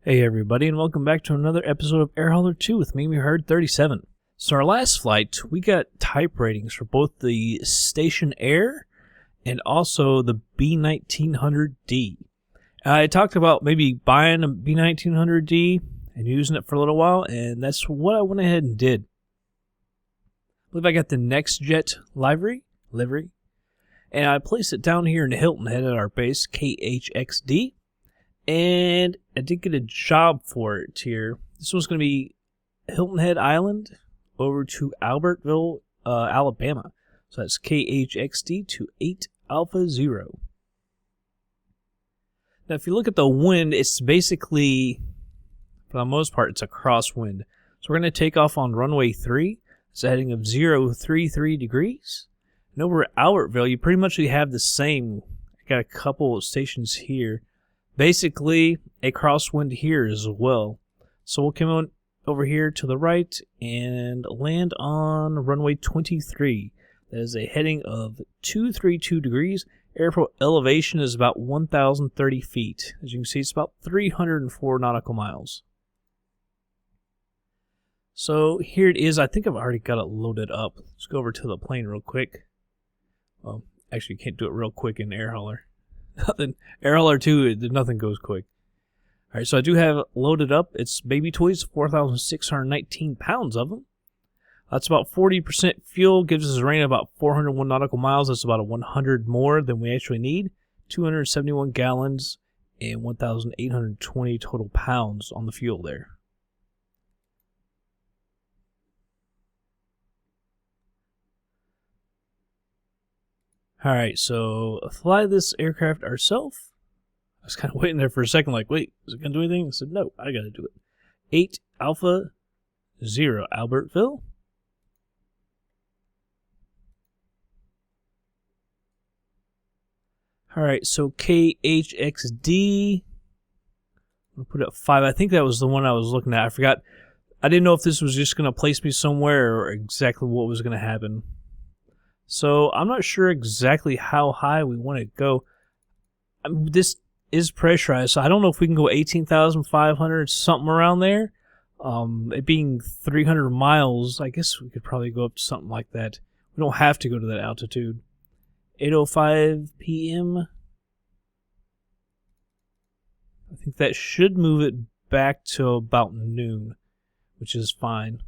Hey everybody, and welcome back to another episode of Air Hauler 2 with me, Herd 37. So our last flight, we got type ratings for both the Station Air and also the B1900D. I talked about maybe buying a B1900D and using it for a little while, and that's what I went ahead and did. I believe I got the NextJet livery, and I placed it down here in Hilton Head at our base, KHXD. And I did get a job for it here. This one's going to be Hilton Head Island over to Albertville, Alabama. So that's KHXD to 8 Alpha 0. Now, if you look at the wind, it's basically, for the most part, it's a crosswind. So we're going to take off on runway 3. It's a heading of 033 degrees. And over at Albertville, you pretty much have the same. I got a couple of stations here. Basically, a crosswind here as well. So we'll come on over here to the right and land on runway 23. That is a heading of 232 degrees. Airport elevation is about 1,030 feet. As you can see, it's about 304 nautical miles. So here it is. I think I've already got it loaded up. Let's go over to the plane real quick. Well, actually, you can't do it real quick in Air Hauler. Nothing. Air Hauler 2, nothing goes quick. Alright, so I do have it loaded up. It's baby toys, 4,619 pounds of them. That's about 40% fuel, gives us a range of about 401 nautical miles. That's about 100 more than we actually need. 271 gallons and 1,820 total pounds on the fuel there. Alright, so fly this aircraft ourselves. I was kind of waiting there for a second, like, wait, is it going to do anything? I said, no, I got to do it. 8 Alpha 0, Albertville. Alright, so KHXD. I'll put it at 5. I think that was the one I was looking at. I forgot. I didn't know if this was just going to place me somewhere or exactly what was going to happen. So I'm not sure exactly how high we want to go. This is pressurized, so I don't know if we can go 18,500, something around there. It being 300 miles, I guess we could probably go up to something like that. We don't have to go to that altitude. 8:05 p.m. I think that should move it back to about noon, which is fine.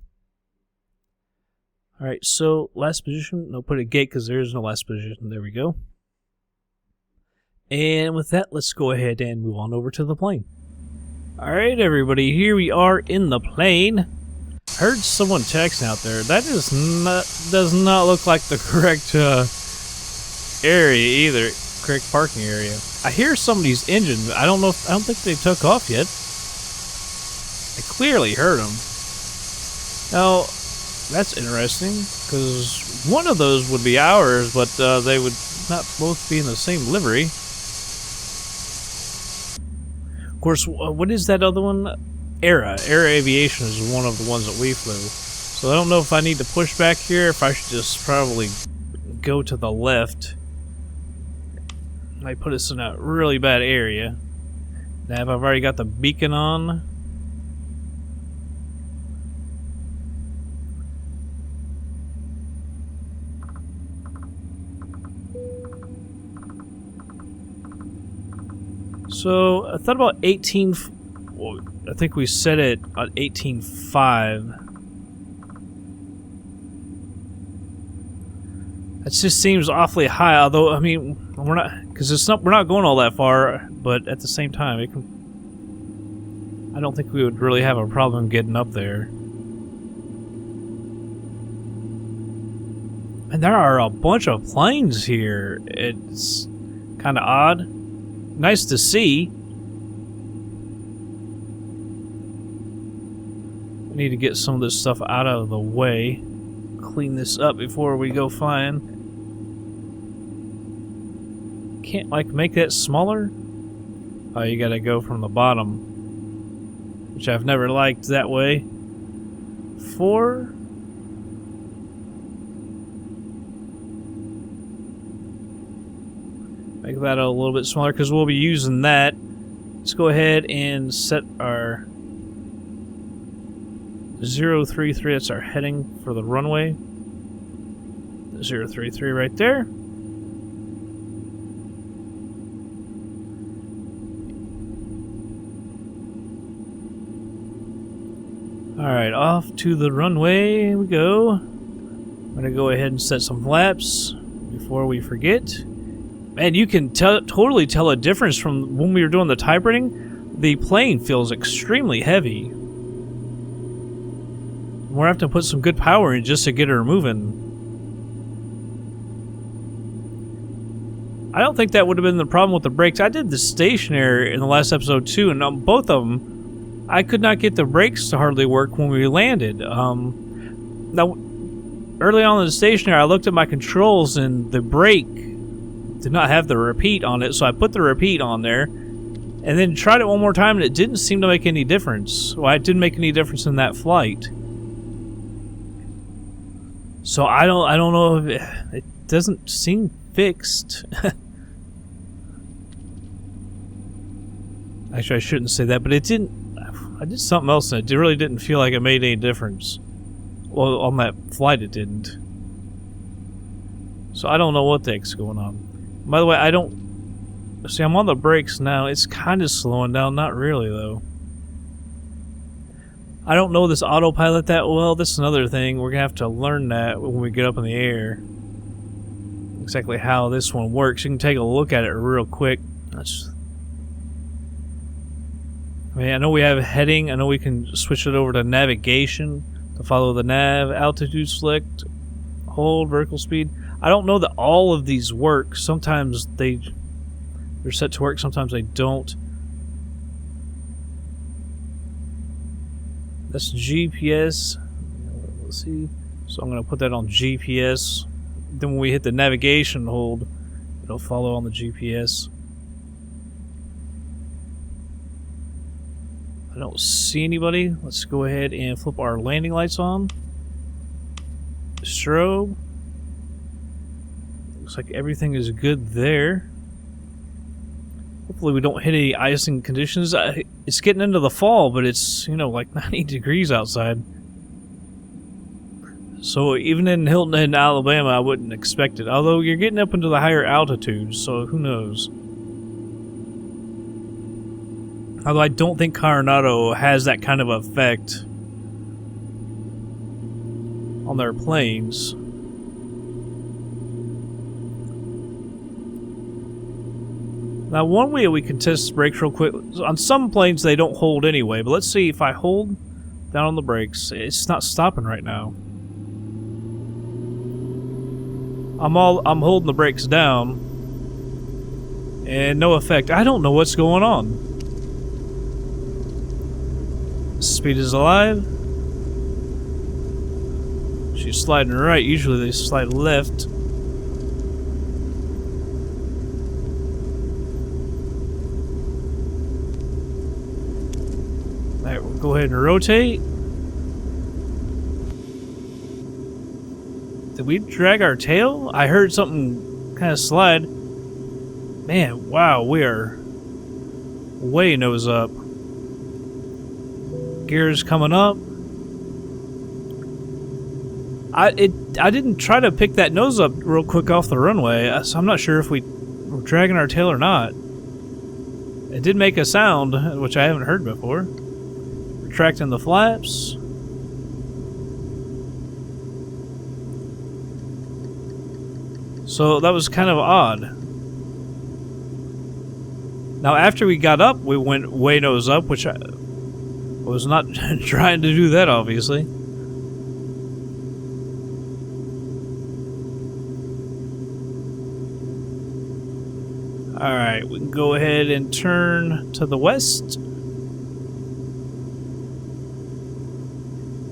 Alright, so last position. No, put a gate because there is no last position. There we go. And with that, let's go ahead and move on over to the plane. Alright, everybody, here we are in the plane. Heard someone texting out there. That does not look like the correct area either. Correct parking area. I hear somebody's engine. I don't think they took off yet. I clearly heard them. Now, that's interesting, because one of those would be ours, but they would not both be in the same livery. Of course, what is that other one? Air Aviation is one of the ones that we flew. So I don't know if I need to push back here, if I should just probably go to the left. Might put us in a really bad area. Now, if I've already got the beacon on. So, I thought about 18... Well, I think we set it at 18.5. That just seems awfully high, although, I mean, we're not... Because we're not going all that far, but at the same time, it can... I don't think we would really have a problem getting up there. And there are a bunch of planes here. It's kind of odd. Nice to see. I need to get some of this stuff out of the way. Clean this up before we go flying. Can't, like, make that smaller? Oh, you gotta go from the bottom. Which I've never liked that way. 4. Make that a little bit smaller because we'll be using that Let's go ahead and set our 033. That's our heading for the runway. 033 right there. Alright, off to the runway we go. I'm going to go ahead and set some flaps before we forget. Man, you can totally tell a difference from when we were doing the type rating. The plane feels extremely heavy. We're going to have to put some good power in just to get her moving. I don't think that would have been the problem with the brakes. I did the stationary in the last episode too, and on both of them, I could not get the brakes to hardly work when we landed. Now, early on in the stationary, I looked at my controls, and the brake did not have the repeat on it, so I put the repeat on there, and then tried it one more time, and it didn't seem to make any difference. Well, it didn't make any difference in that flight. So I don't know if it doesn't seem fixed. Actually, I shouldn't say that, but it didn't. I did something else, and it really didn't feel like it made any difference. Well, on that flight, it didn't. So I don't know what the heck's going on. By the way, I don't... See, I'm on the brakes now. It's kind of slowing down. Not really, though. I don't know this autopilot that well. This is another thing. We're going to have to learn that when we get up in the air. Exactly how this one works. You can take a look at it real quick. I mean, I know we have heading. I know we can switch it over to navigation to follow the nav. Altitude select. Hold. Vertical speed. I don't know that all of these work. Sometimes they're set to work. Sometimes they don't. That's GPS. Let's see. So I'm going to put that on GPS. Then when we hit the navigation hold, it'll follow on the GPS. I don't see anybody. Let's go ahead and flip our landing lights on. Strobe. Looks like everything is good there. Hopefully we don't hit any icing conditions. It's getting into the fall, but it's, you know, like 90 degrees outside. So even in Hilton Head, Alabama, I wouldn't expect it. Although you're getting up into the higher altitudes, so who knows. Although I don't think Carenado has that kind of effect on their planes. Now, one way we can test brakes real quick. On some planes, they don't hold anyway. But let's see if I hold down on the brakes. It's not stopping right now. I'm holding the brakes down, and no effect. I don't know what's going on. Speed is alive. She's sliding right. Usually they slide left. Alright, we'll go ahead and rotate. Did we drag our tail? I heard something kind of slide. Man, wow, we are way nose up. Gears coming up. I didn't try to pick that nose up real quick off the runway, so I'm not sure if we were dragging our tail or not. It did make a sound, which I haven't heard before. Retracting the flaps. So that was kind of odd. Now after we got up, we went way nose up, which I was not trying to do that, obviously. Alright, we can go ahead and turn to the west.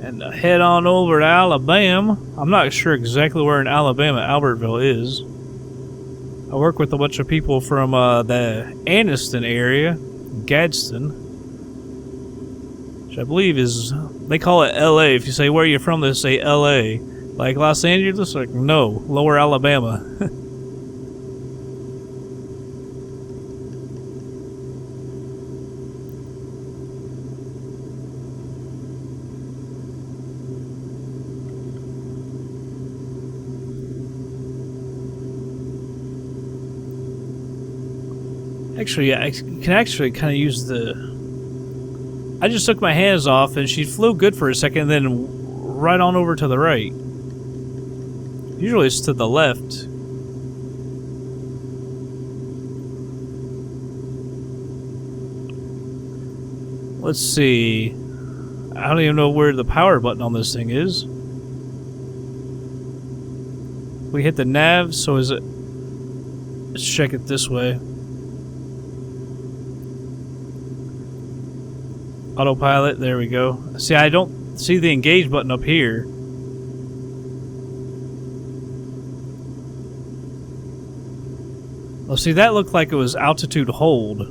And head on over to Alabama. I'm not sure exactly where in Alabama Albertville is. I work with a bunch of people from the Anniston area, Gadsden, which I believe is, they call it LA. If you say, where are you from, they say LA. Like Los Angeles? Like, no, lower Alabama. Actually, yeah, I can actually kind of use the... I just took my hands off and she flew good for a second, then right on over to the right. Usually it's to the left. Let's see. I don't even know where the power button on this thing is. We hit the nav, so is it... Let's check it this way. Autopilot, there we go. See, I don't see the engage button up here. Oh, see, that looked like it was altitude hold,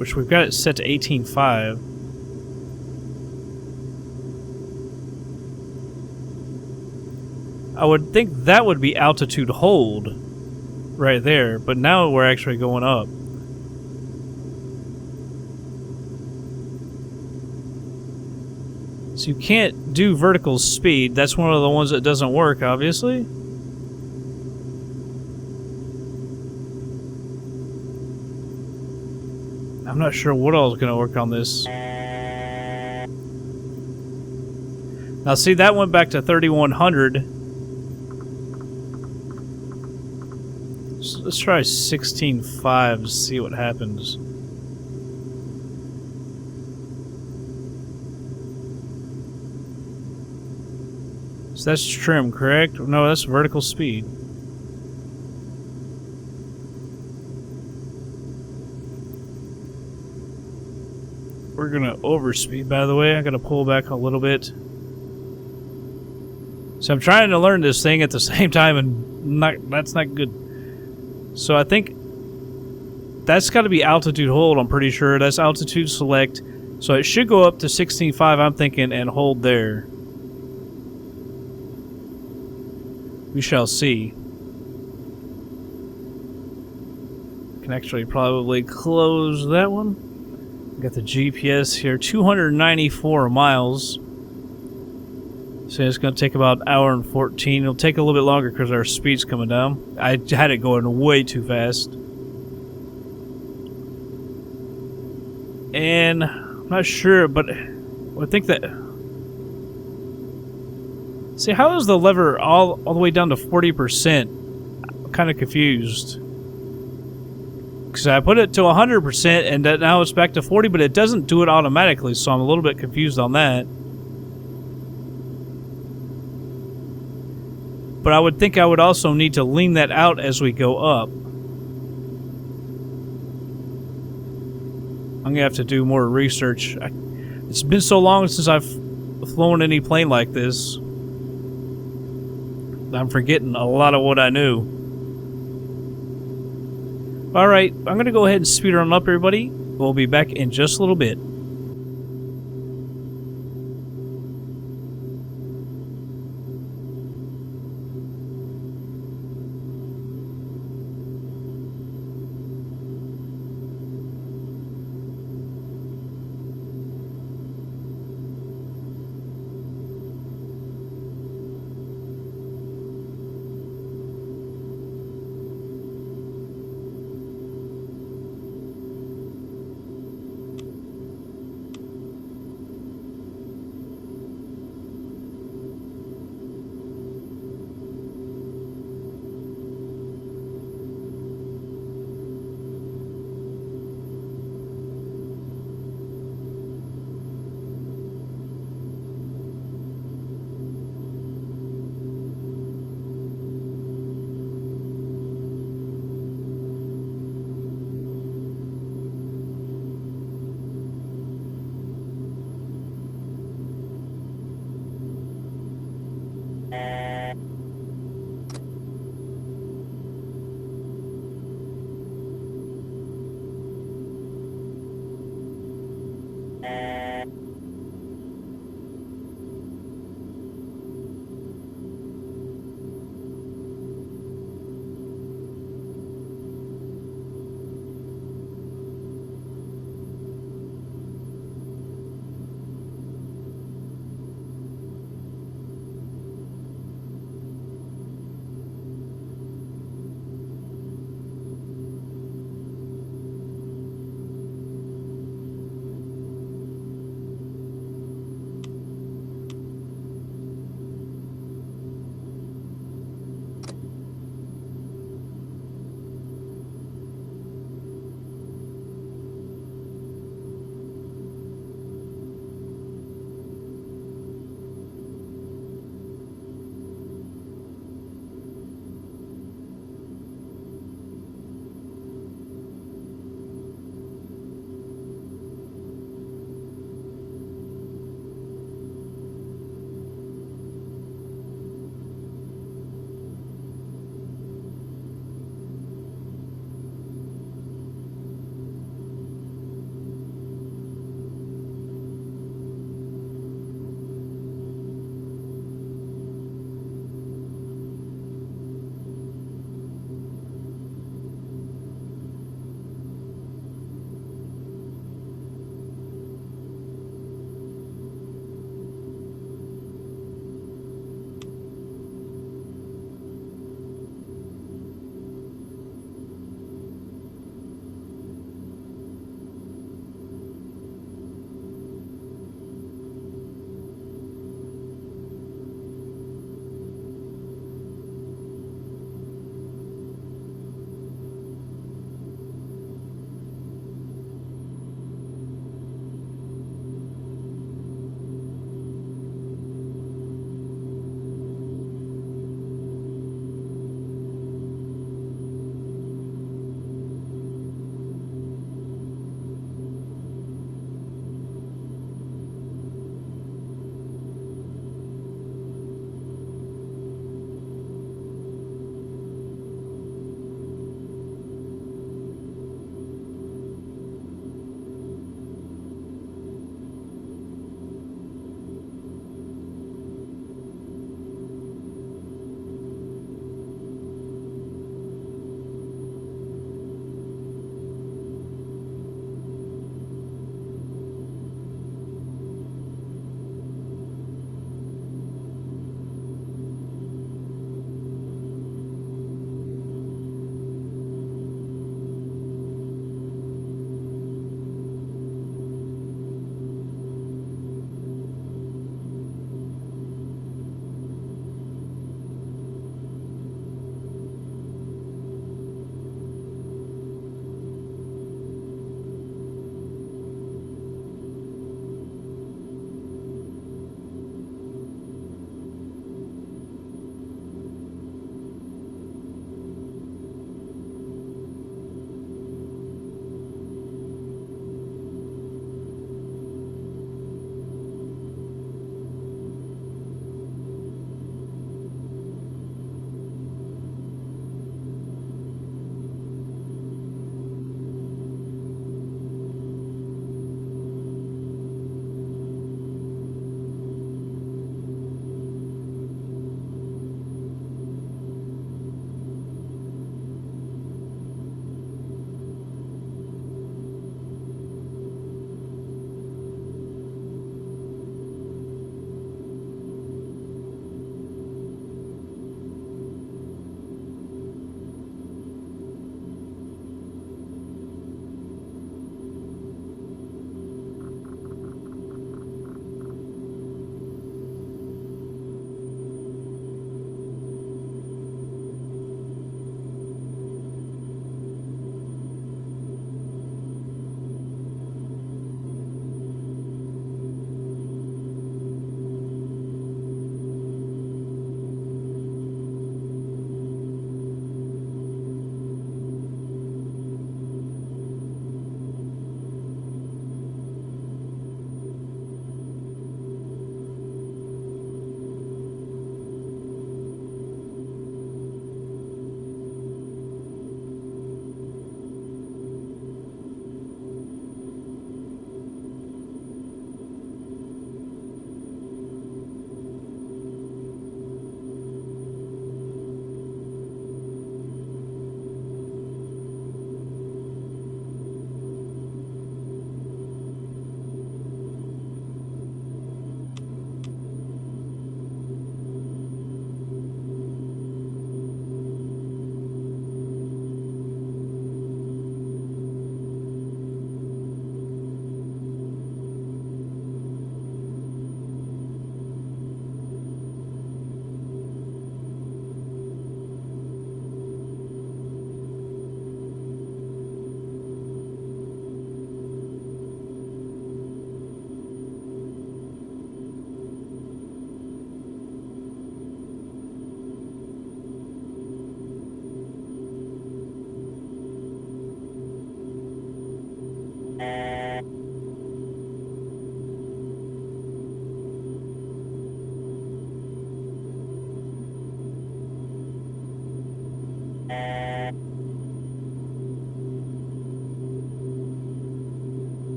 which we've got it set to 18.5. I would think that would be altitude hold right there, but now we're actually going up. So you can't do vertical speed. That's one of the ones that doesn't work, obviously. I'm not sure what all is going to work on this. Now see, that went back to 3100. So let's try 16.5 to see what happens. So that's trim, correct? No, that's vertical speed. We're gonna overspeed, by the way. I'm gonna pull back a little bit. So I'm trying to learn this thing at the same time, and that's not good. So I think that's got to be altitude hold. I'm pretty sure that's altitude select. So it should go up to 16.5. I'm thinking, and hold there. We shall see. Can actually probably close that one. Got the GPS here, 294 miles. So it's going to take about an hour and 14. It'll take a little bit longer because our speed's coming down. I had it going way too fast. And I'm not sure, but I think that... See, how is the lever all the way down to 40%? I'm kind of confused. Because I put it to 100% and now it's back to 40, but it doesn't do it automatically, so I'm a little bit confused on that. But I would think I would also need to lean that out as we go up. I'm going to have to do more research. It's been so long since I've flown any plane like this. I'm forgetting a lot of what I knew. Alright, I'm going to go ahead and speed on up, everybody. We'll be back in just a little bit.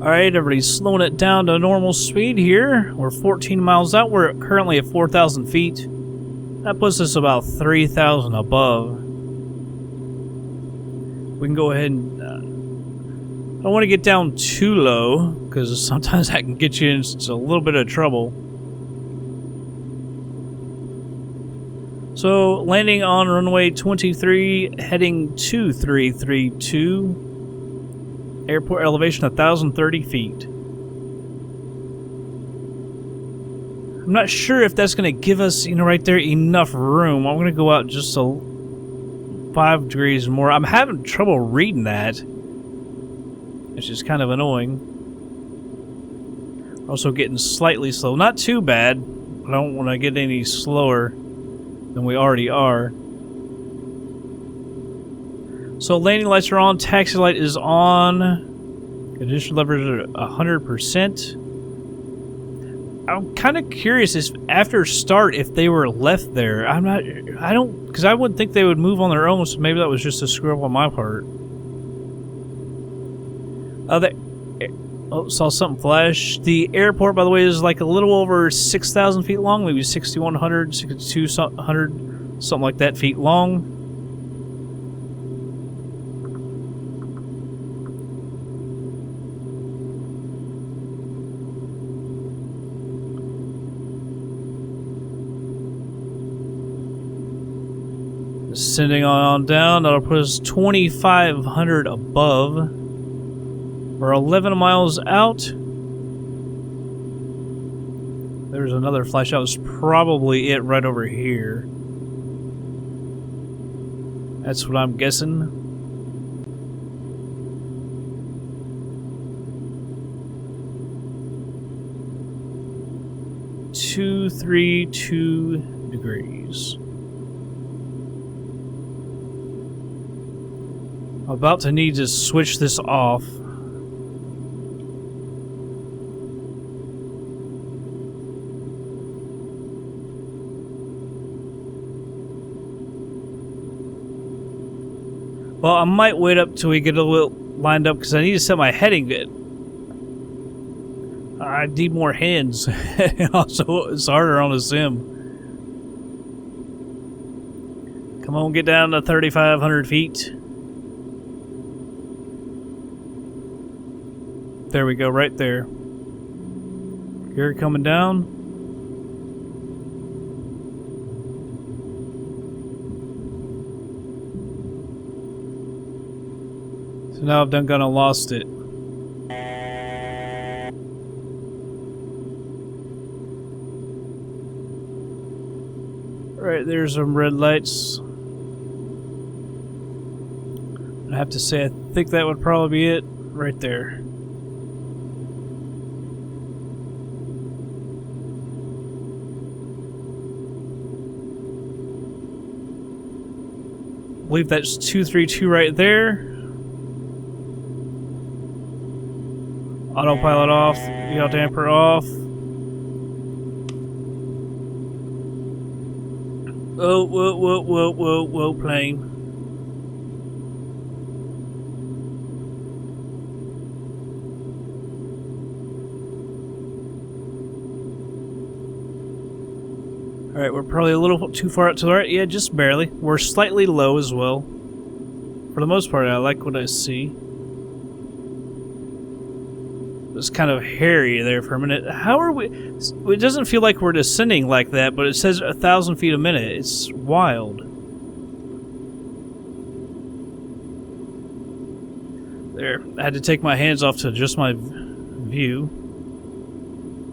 Alright, everybody's slowing it down to normal speed here. We're 14 miles out. We're currently at 4,000 feet. That puts us about 3,000 above. We can go ahead and... I don't want to get down too low, because sometimes that can get you into a little bit of trouble. So, landing on runway 23, heading to 332. Airport elevation 1,030 feet. I'm not sure if that's going to give us, you know, right there enough room. I'm going to go out just 5 degrees more. I'm having trouble reading that. It's just kind of annoying. Also getting slightly slow. Not too bad. I don't want to get any slower than we already are. So landing lights are on, taxi light is on, condition levers are 100%. I'm kind of curious if after start if they were left there. Because I wouldn't think they would move on their own, so maybe that was just a screw up on my part. Saw something flash. The airport, by the way, is like a little over 6,000 feet long, maybe 6,100, 6,200, something like that feet long. Descending on down, that'll put us 2,500 above. We're 11 miles out. There's another flash. That was probably it right over here. That's what I'm guessing. (232 degrees). I'm about to need to switch this off. Well, I might wait up till we get a little lined up because I need to set my heading good. I need more hands. Also, it's harder on the sim. Come on, get down to 3,500 feet. There we go, right there. Here, coming down. So now I've done gone and lost it. Right, there's some red lights. I have to say, I think that would probably be it right there. I believe that's 232 right there. Autopilot off, yaw damper off. Oh, whoa, whoa, whoa, whoa, whoa, plane. Alright, we're probably a little too far out to the right. Yeah, just barely. We're slightly low as well. For the most part, I like what I see. It's kind of hairy there for a minute. How are we... It doesn't feel like we're descending like that, but it says 1,000 feet a minute. It's wild. There. I had to take my hands off to adjust my view.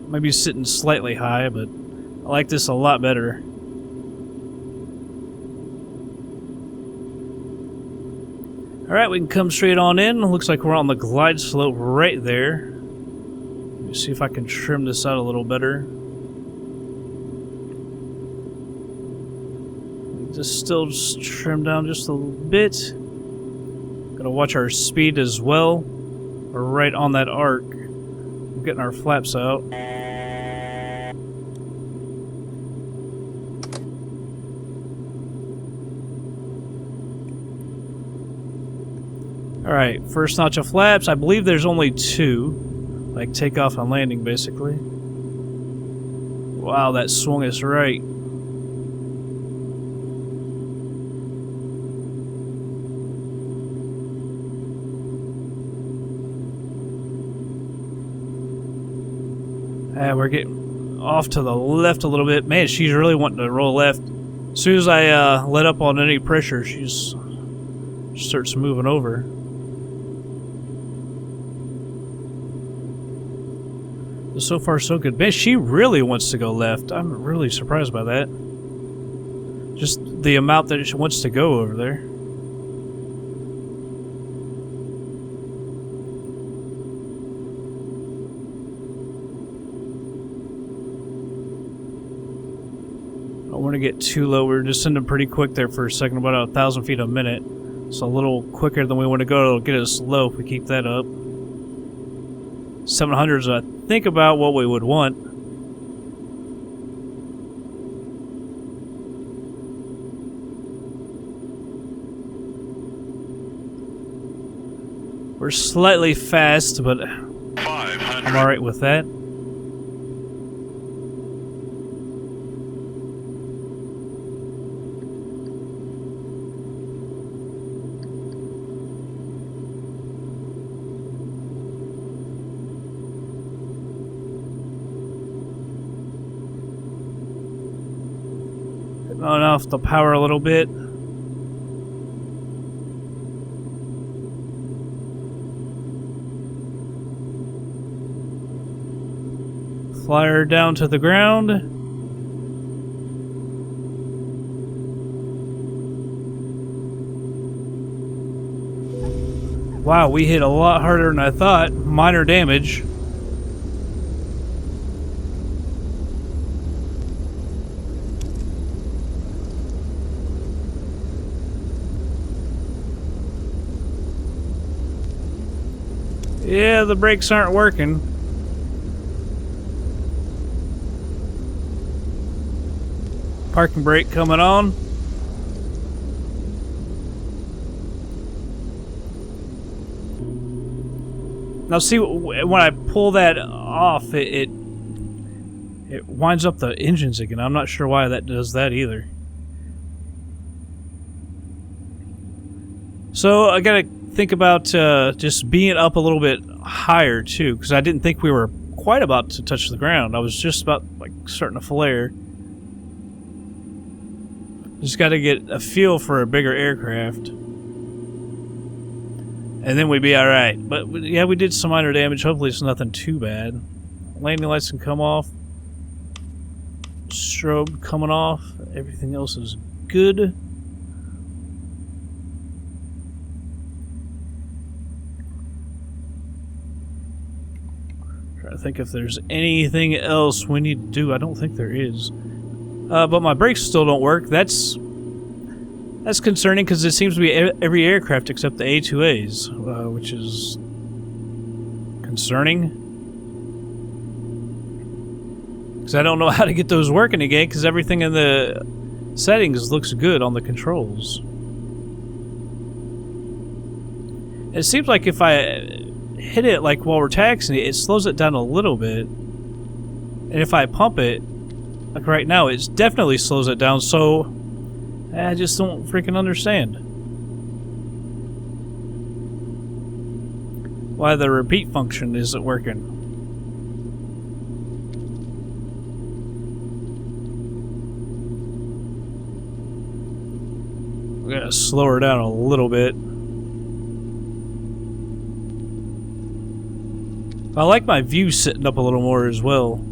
Maybe sitting slightly high, but I like this a lot better. Alright, we can come straight on in. Looks like we're on the glide slope right there. Let me see if I can trim this out a little better. Just trim down just a little bit. Gotta watch our speed as well. We're right on that arc. We're getting our flaps out. Alright, first notch of flaps. I believe there's only 2. Like takeoff and landing, basically. Wow, that swung us right. And we're getting off to the left a little bit. Man, she's really wanting to roll left. As soon as I let up on any pressure, she starts moving over. So far, so good. Man, she really wants to go left. I'm really surprised by that. Just the amount that she wants to go over there. I don't want to get too low. We're just sending pretty quick there for a second, about 1,000 feet a minute. So a little quicker than we want to go. It'll get us low if we keep that up. 700s, I think about what we would want. We're slightly fast, but I'm alright with that. On off the power a little bit. Flyer down to the ground. Wow, we hit a lot harder than I thought. Minor damage. Yeah, the brakes aren't working. Parking brake coming on. Now see, when I pull that off, it winds up the engines again. I'm not sure why that does that either. So I gotta think about just being up a little bit higher too, because I didn't think we were quite about to touch the ground. I was just about like starting to flare. Just got to get a feel for a bigger aircraft, and then we'd be all right. But yeah, we did some minor damage. Hopefully it's nothing too bad. Landing lights can come off. Strobe coming off. Everything else is good. I think if there's anything else we need to do. I don't think there is. But my brakes still don't work. That's concerning because it seems to be every aircraft except the A2As, which is concerning. Because I don't know how to get those working again because everything in the settings looks good on the controls. It seems like if I hit it like while we're taxiing it slows it down a little bit, and if I pump it like right now, it definitely slows it down. So I just don't freaking understand why the repeat function isn't working. We gotta slow her down a little bit. I like my view sitting up a little more as well.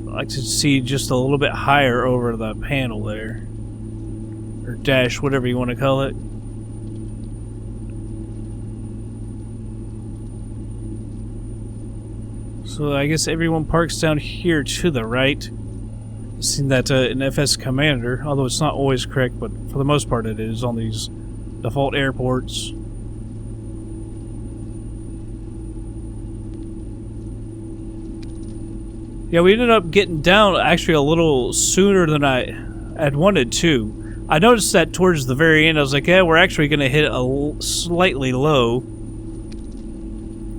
I like to see just a little bit higher over the panel there. Or dash, whatever you want to call it. So I guess everyone parks down here to the right. I've seen that in FS Commander, although it's not always correct, but for the most part it is on these default airports. Yeah, we ended up getting down actually a little sooner than I had wanted to. I noticed that towards the very end. I was like, yeah, we're actually going to hit a slightly low.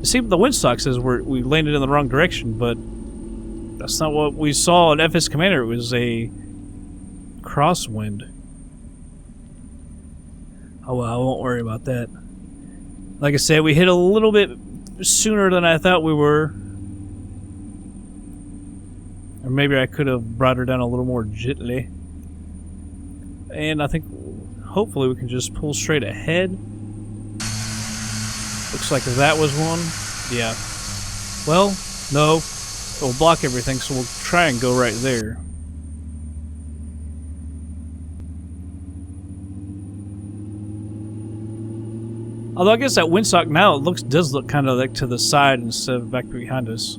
See, the windsock says we landed in the wrong direction, but that's not what we saw in FS Commander. It was a crosswind. Oh well, I won't worry about that. Like I said, we hit a little bit sooner than I thought we were. Or maybe I could have brought her down a little more gently. And I think, hopefully, we can just pull straight ahead. Looks like that was one. Yeah. Well, no. It'll block everything, so we'll try and go right there. Although I guess that windsock now it does look kind of like to the side instead of back behind us.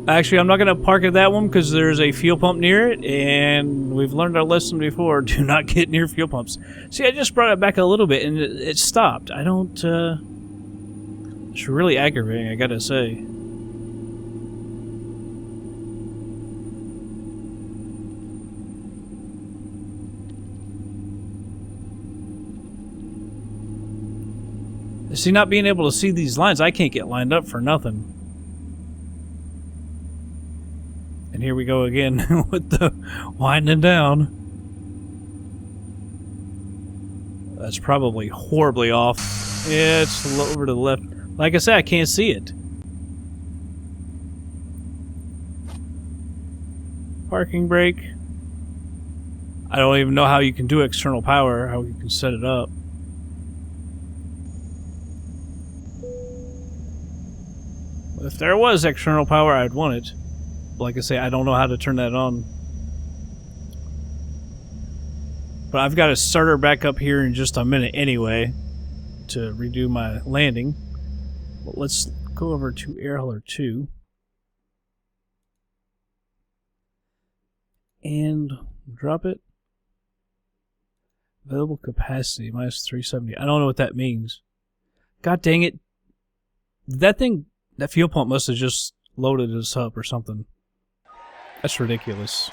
Actually, I'm not going to park at that one because there's a fuel pump near it, and we've learned our lesson before: do not get near fuel pumps. See, I just brought it back a little bit, and it stopped. I don't. It's really aggravating, I gotta say. See, not being able to see these lines, I can't get lined up for nothing. And here we go again with the winding down. That's probably horribly off. Yeah, it's over to the left. Like I said, I can't see it. Parking brake. I don't even know how you can do external power, how you can set it up. If there was external power, I'd want it. Like I say, I don't know how to turn that on. But I've got to start her back up here in just a minute anyway to redo my landing. But let's go over to Air Hauler 2. And drop it. Available capacity, minus 370. I don't know what that means. God dang it. That fuel pump must have just loaded us up or something. That's ridiculous.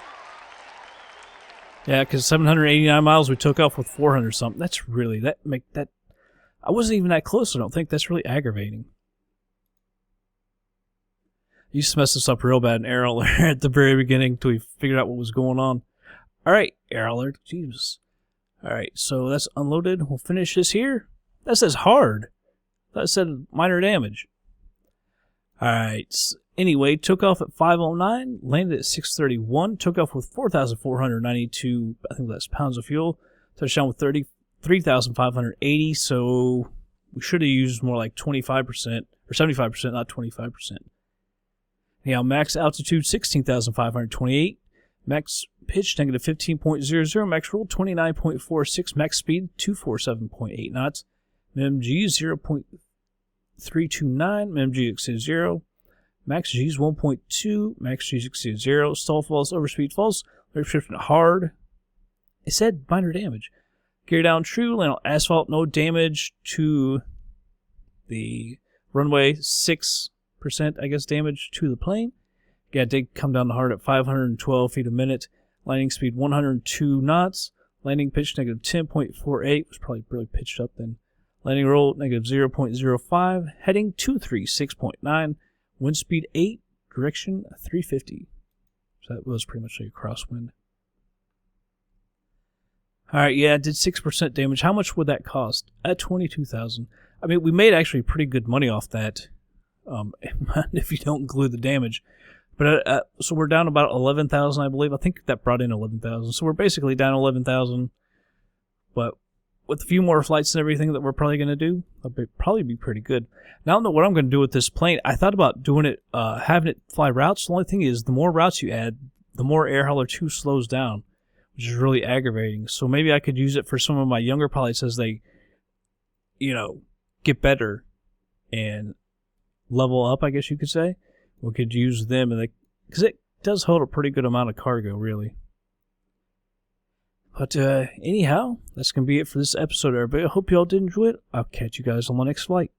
Yeah, because 789 miles we took off with 400 something. That's really, I wasn't even that close, I don't think. That's really aggravating. You used to mess this up real bad in Air Hauler at the very beginning until we figured out what was going on. Alright, Air Hauler, Jesus. Alright, so that's unloaded. We'll finish this here. That says hard. That said minor damage. Alright, anyway, took off at 509, landed at 631, took off with 4,492, I think that's pounds of fuel, touchdown with 33,580, so we should have used more like 25%, or 75%, not 25%. Now, max altitude, 16,528, max pitch, negative 15.00, max roll, 29.46, max speed, 247.8 knots, MMG, 0.329, MMG exceeds 0, max G is 1.2, max G exceeds 0, stall false, overspeed false, restriction hard. It said minor damage. Gear down true, land on asphalt, no damage to the runway, 6%, I guess, damage to the plane. Yeah, it did come down to hard at 512 feet a minute, landing speed 102 knots, landing pitch negative 10.48, was probably really pitched up then. Landing roll, negative 0.05. Heading 236.9. Wind speed 8. Direction 350. So that was pretty much a crosswind. Alright, yeah, it did 6% damage. How much would that cost? At $22,000. I mean, we made actually pretty good money off that. If you don't include the damage. But so we're down about 11,000, I believe. I think that brought in 11,000. So we're basically down 11,000. But with a few more flights and everything that we're probably going to do, that'll probably be pretty good. Now I know what I'm going to do with this plane. I thought about doing it, having it fly routes. The only thing is, the more routes you add, the more Air Hauler 2 slows down, which is really aggravating. So maybe I could use it for some of my younger pilots as they, get better and level up, I guess you could say. We could use them, because it does hold a pretty good amount of cargo, really. But anyhow, that's going to be it for this episode, everybody. I hope you all did enjoy it. I'll catch you guys on the next flight.